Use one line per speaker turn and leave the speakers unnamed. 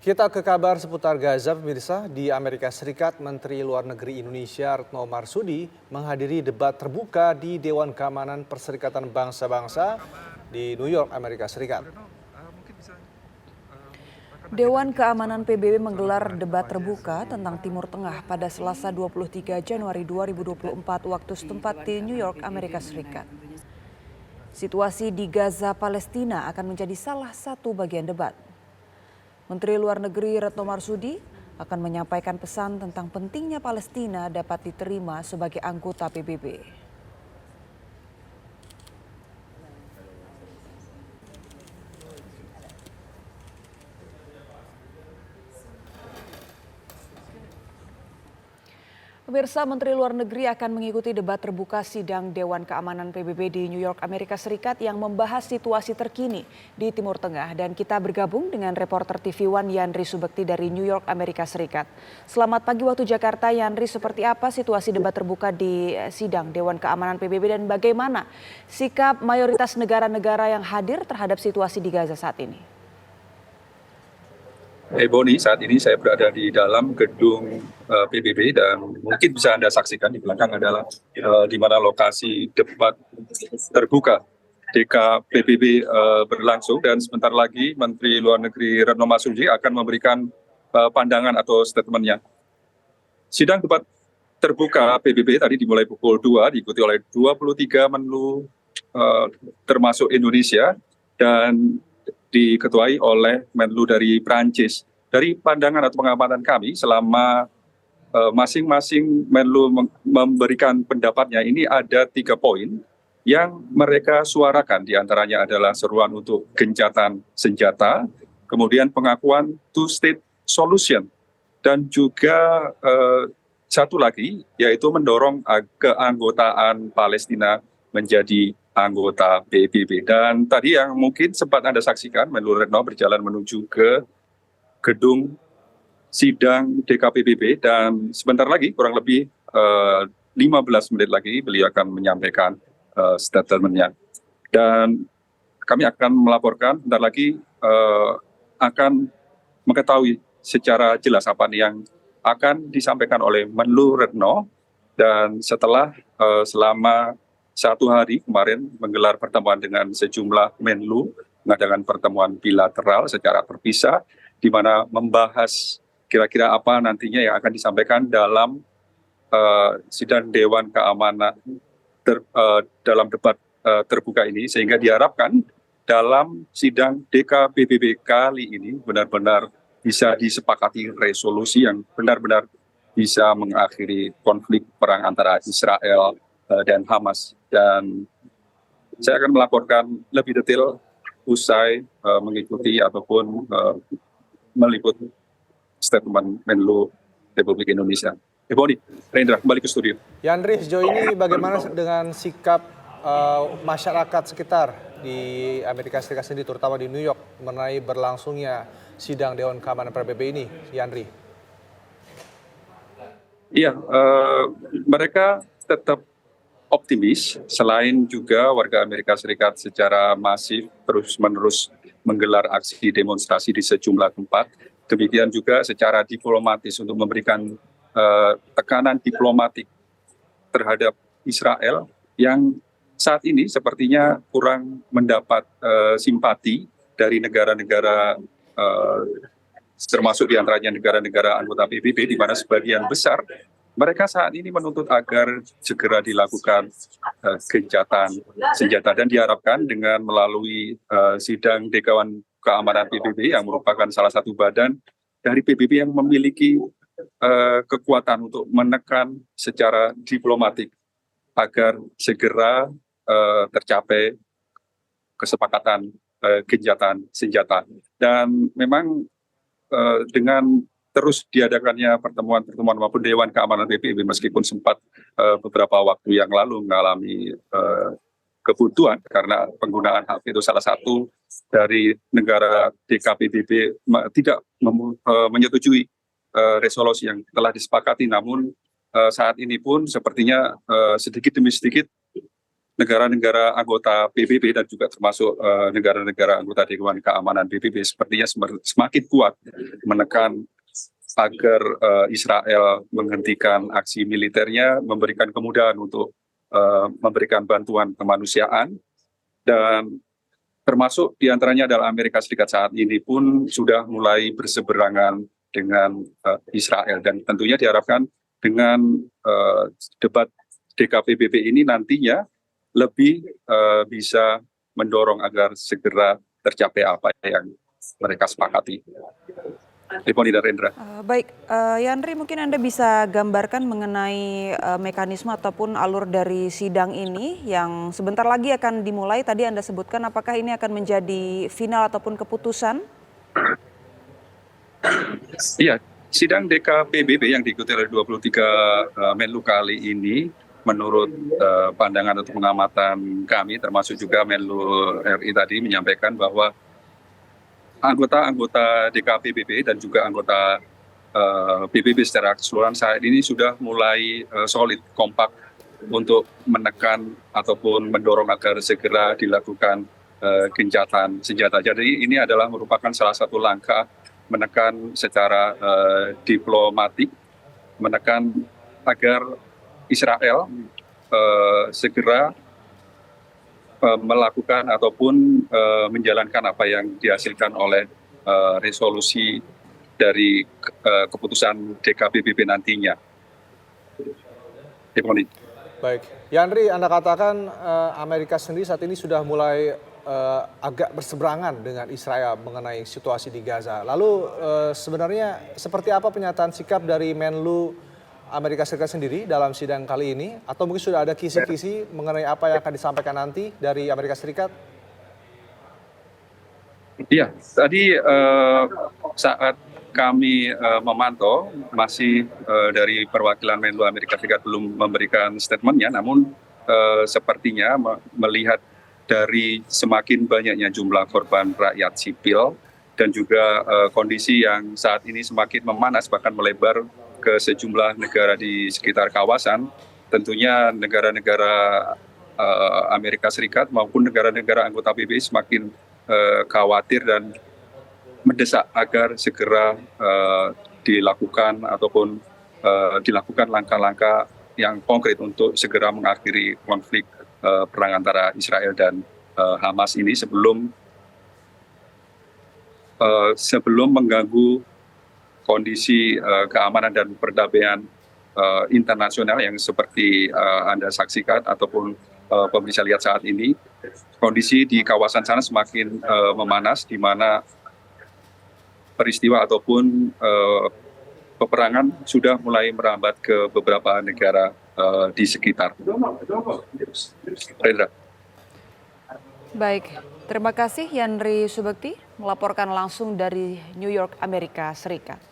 Kita ke kabar seputar Gaza, pemirsa. Di Amerika Serikat, Menteri Luar Negeri Indonesia Retno Marsudi menghadiri debat terbuka di Dewan Keamanan Perserikatan Bangsa-Bangsa di New York, Amerika Serikat.
Dewan Keamanan PBB menggelar debat terbuka tentang Timur Tengah pada Selasa 23 Januari 2024 waktu setempat di New York, Amerika Serikat. Situasi di Gaza, Palestina akan menjadi salah satu bagian debat. Menteri Luar Negeri Retno Marsudi akan menyampaikan pesan tentang pentingnya Palestina dapat diterima sebagai anggota PBB. Pemirsa, Menteri Luar Negeri akan mengikuti debat terbuka sidang Dewan Keamanan PBB di New York, Amerika Serikat yang membahas situasi terkini di Timur Tengah. Dan kita bergabung dengan reporter TV One Yandri Subekti dari New York, Amerika Serikat. Selamat pagi waktu Jakarta, Yandri. Seperti apa situasi debat terbuka di sidang Dewan Keamanan PBB dan bagaimana sikap mayoritas negara-negara yang hadir terhadap situasi di Gaza saat ini?
Boni, saat ini saya berada di dalam gedung PBB dan mungkin bisa Anda saksikan di belakang adalah di mana lokasi debat terbuka DKPBB berlangsung, dan sebentar lagi Menteri Luar Negeri Retno Marsudi akan memberikan pandangan atau statementnya. Sidang debat terbuka PBB tadi dimulai pukul 2, diikuti oleh 23 menlu termasuk Indonesia dan diketuai oleh Menlu dari Prancis. Dari pandangan atau pengamatan kami selama masing-masing Menlu memberikan pendapatnya, ini ada 3 poin yang mereka suarakan. Di antaranya adalah seruan untuk gencatan senjata, kemudian pengakuan two-state solution, dan juga satu lagi yaitu mendorong keanggotaan Palestina menjadi anggota PBB. Dan tadi yang mungkin sempat Anda saksikan, Menlu Retno berjalan menuju ke gedung sidang DKPBB, dan sebentar lagi kurang lebih 15 menit lagi beliau akan menyampaikan statementnya. Dan kami akan melaporkan bentar lagi akan mengetahui secara jelas apa yang akan disampaikan oleh Menlu Retno. Dan setelah selama 1 hari kemarin menggelar pertemuan dengan sejumlah Menlu, mengadakan pertemuan bilateral secara terpisah, di mana membahas kira-kira apa nantinya yang akan disampaikan dalam sidang Dewan Keamanan dalam debat terbuka ini, sehingga diharapkan dalam sidang DKPBB kali ini benar-benar bisa disepakati resolusi yang benar-benar bisa mengakhiri konflik perang antara Israel dan Hamas. Dan saya akan melaporkan lebih detail usai mengikuti ataupun meliput statement Menlu Republik Indonesia. Boni, Rendra, kembali ke studio.
Yandri, sejauh ini bagaimana dengan sikap masyarakat sekitar di Amerika Serikat sendiri, terutama di New York, mengenai berlangsungnya sidang Dewan Keamanan PBB ini, Yandri?
Iya, mereka tetap optimis, selain juga warga Amerika Serikat secara masif terus-menerus menggelar aksi demonstrasi di sejumlah tempat. Demikian juga secara diplomatis untuk memberikan tekanan diplomatik terhadap Israel yang saat ini sepertinya kurang mendapat simpati dari negara-negara termasuk diantaranya negara-negara anggota PBB, di mana sebagian besar mereka saat ini menuntut agar segera dilakukan gencatan senjata, dan diharapkan dengan melalui sidang Dewan Keamanan PBB yang merupakan salah satu badan dari PBB yang memiliki kekuatan untuk menekan secara diplomatik agar segera tercapai kesepakatan gencatan senjata. Dan memang dengan terus diadakannya pertemuan-pertemuan maupun Dewan Keamanan PBB, meskipun sempat beberapa waktu yang lalu mengalami kebutuhan karena penggunaan hak veto salah satu dari negara DKPBB tidak menyetujui resolusi yang telah disepakati. Namun saat ini pun sepertinya sedikit demi sedikit negara-negara anggota PBB dan juga termasuk negara-negara anggota Dewan Keamanan PBB sepertinya semakin kuat menekan agar Israel menghentikan aksi militernya, memberikan kemudahan untuk memberikan bantuan kemanusiaan, dan termasuk diantaranya adalah Amerika Serikat saat ini pun sudah mulai berseberangan dengan Israel, dan tentunya diharapkan dengan debat DKPBB ini nantinya lebih bisa mendorong agar segera tercapai apa yang mereka sepakati. Riponi dan Rendra.
Baik, Yandri, mungkin Anda bisa gambarkan mengenai mekanisme ataupun alur dari sidang ini yang sebentar lagi akan dimulai. Tadi Anda sebutkan apakah ini akan menjadi final ataupun keputusan?
Iya, sidang DKPBB yang diikuti oleh 23 Menlu kali ini, menurut pandangan atau pengamatan kami, termasuk juga Menlu RI tadi menyampaikan bahwa anggota-anggota DKPBB dan juga anggota PBB secara keseluruhan saat ini sudah mulai solid, kompak untuk menekan ataupun mendorong agar segera dilakukan gencatan senjata. Jadi ini adalah merupakan salah satu langkah menekan secara diplomatik, menekan agar Israel segera melakukan ataupun menjalankan apa yang dihasilkan oleh resolusi dari keputusan DKPBB nantinya.
Baik, Yandri, Anda katakan Amerika sendiri saat ini sudah mulai agak berseberangan dengan Israel mengenai situasi di Gaza. Lalu sebenarnya seperti apa pernyataan sikap dari Menlu Amerika Serikat sendiri dalam sidang kali ini? Atau mungkin sudah ada kisi-kisi mengenai apa yang akan disampaikan nanti dari Amerika Serikat?
Iya, tadi saat kami memantau, masih dari perwakilan Menlu Amerika Serikat belum memberikan statementnya, namun sepertinya melihat dari semakin banyaknya jumlah korban rakyat sipil dan juga kondisi yang saat ini semakin memanas bahkan melebar ke sejumlah negara di sekitar kawasan, tentunya negara-negara Amerika Serikat maupun negara-negara anggota PBB semakin khawatir dan mendesak agar segera dilakukan ataupun dilakukan langkah-langkah yang konkret untuk segera mengakhiri konflik perang antara Israel dan Hamas ini sebelum mengganggu kondisi keamanan dan perdamaian internasional yang seperti Anda saksikan ataupun pemirsa lihat saat ini. Kondisi di kawasan sana semakin memanas, di mana peristiwa ataupun peperangan sudah mulai merambat ke beberapa negara di sekitar. Rendra.
Baik, terima kasih Yandri Subekti melaporkan langsung dari New York, Amerika Serikat.